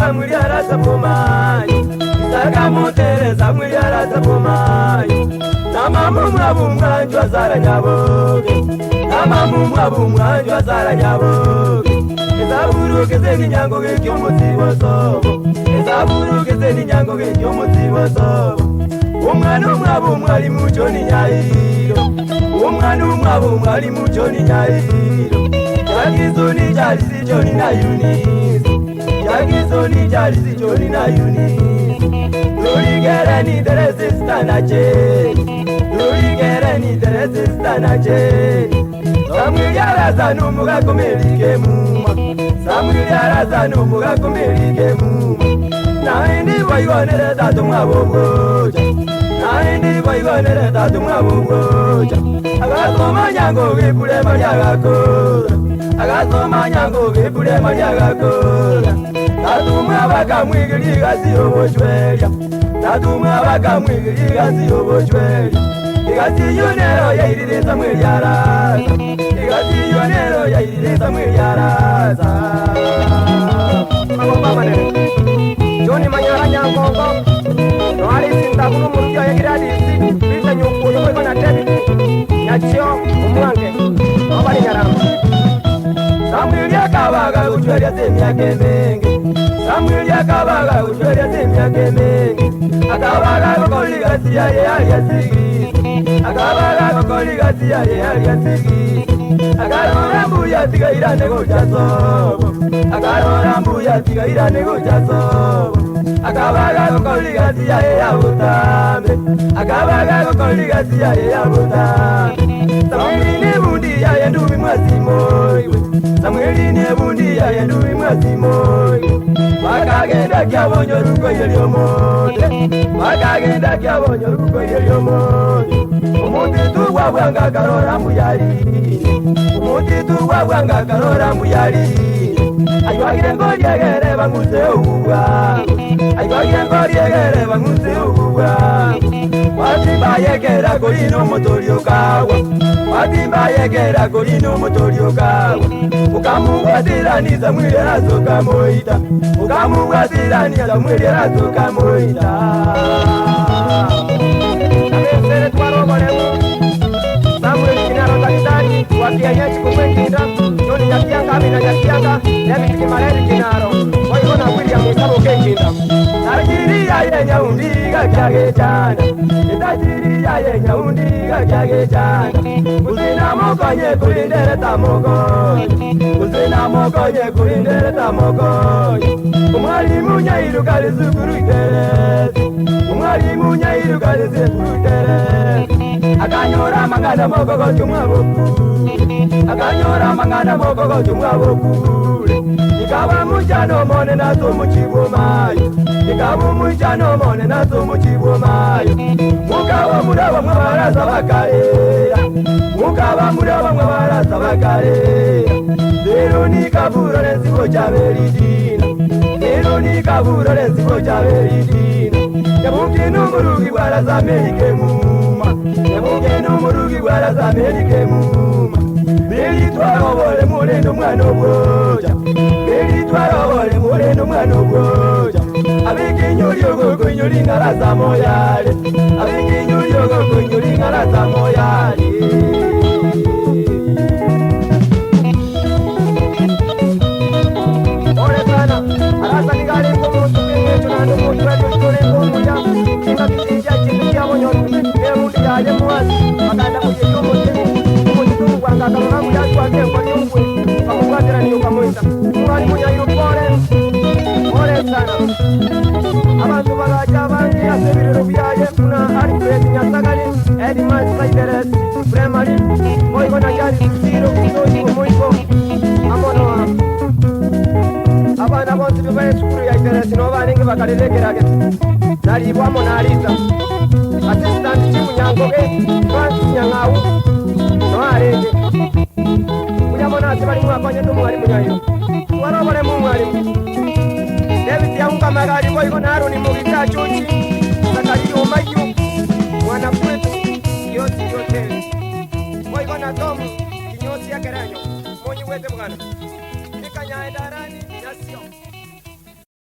Samuel arasa pomayo Isaka motere Samuel arasa pomayo Namamu mwabu mwanju azara nyaboge Namamu mwabu mwanju azara nyaboge Ezaburu kezeni nyango gekyo motibo sobo Ezaburu kezeni nyango gekyo motibo sobo Umwana umwabu mwali mucho ni nyairo Umwana umwabu mwali mucho ni nyairo Yakizoni jali sichoni na yunizo Yakizoni jali sichoni na yunizo Lurigere ni terese stana cheni Lurigere ni terese stana cheni Samuel yaraza numuga kumelike muma Samuel yaraza numuga kumelike muma Naindi boyonere tatu mwabogoja Naindi boyonere tatu mwabogoja Agasoma nyango gipule maryagakora Agasoma nyango gipule maryagakora Tatu mwabaka mwigiriga siyo bochweria Tatu mwabaka mwigiriga siyo bochweria Igasi yonero yairire Samuel yaraza Igasi yonero yairire Samuel yaraza Mama manere Joni manyara nyangongo Noari sinta kunu murkia yagiradi Bisa nyuku yuko na tebi Nyachio umwange Mabani nyaramu Samuel yakabaga uchweria semia kemenge Samuel yakabaga uchweria semia kemenge Akabaga kukoliga siyaye aliyasigi Akabaga kukoliga siyaye aliyasigi Akarora mbuya tiga irane gocha sobo Akarora mbuya tiga irane gocha sobo Akabaga kukoliga siyaye ya butambe Akabaga kukoliga siyaye ya butambe Samuel ne bundi ya yendubi mwasimoiwe Samuel ne bundi ya yendubi mwasimoiwe Wakagenda kyabonyo ruko yelyomonde Wakagenda kyabonyo ruko yelyomonde Umutitu wabwanga karora mbuyali Umutitu wabwanga karora mbuyali Aywagira ngori yegere banguse ubwangu Aywagira ngori yegere banguse ubwangu Watimba yegera kolino motorio kawa Watimba yegera kolino motorio kawa Ukamuwatirani Samuel arazoka moita Ukamuwatirani Samuel arazoka moita Nabesere twarogolemu Samuel kinaro takitari Wakianyechi kumwenkinda Joni nyakianga amina nyakianga Nemi tikimareri kinaro Waikona William Isabo kenkinda Najiriya yenya undiga kyage chana Najiriya yenya undiga kyage chana Uzina mokonye kulindere tamokonye Uzina mokonye kulindere tamokonye Umwalimu nyairu kali zukuru iteresi Umwalimu nyairu kali zukuru iteresi Akanyora mangana mokogo chumwabokule Akanyora mangana mokogo chumwabokule Ikaba mujano mone nazo muchibomayo Ikaba mujano mone nazo muchibomayo Mukaba muraba mwabaraza bakarera Mukaba muraba mwabaraza bakarera Lero nikaburo nenzibo chaberidina Lero nikaburo nenzibo chaberidina Yabukino murugi bwaraza Amerike muma Yabukino murugi bwaraza Amerike muma Beli twarobole mulendo mwana obwoja Beli twarobole mulendo mwana obwoja Abikinyuli ogo nyuli ngalaza moyale Abikinyuli ogo nyuli ngalaza moyale Ole sana alasa nigale ngomo tupinge tunano mutwetu tole ngomuya Kinga kitija chikuya bonyoru Nerundi yaje muwazi Makanda kujeyomo Wanga kama muyatu wake kwa nyungwe Pamukwatira niyo kamoita Mwani munyayo pole sana Abantu bagaja abandi asebiriro byaye Muna Alfred Nyasagari Edmund Saideres Primary Moiko na jari Siro Kutoji Moiko Amono Abana bonsi bibaye sukuru ya Iteres Novaningi bakalilegerage Nari ibwamo na Alisa Assistant Chimu Nyangoge Francis Nyangau Noarege Munyamona asibali mwakonye tumwalimu nyayo Warobole mwalimu David yaunga magari kwa hivyo naro ni mugita chuchi Sakali umayu Mwana kwetu Yosi yote Kwa hivyo na tomu Kinyosi ya keranyo Monyi wete mwana Nika nyae darani Yasio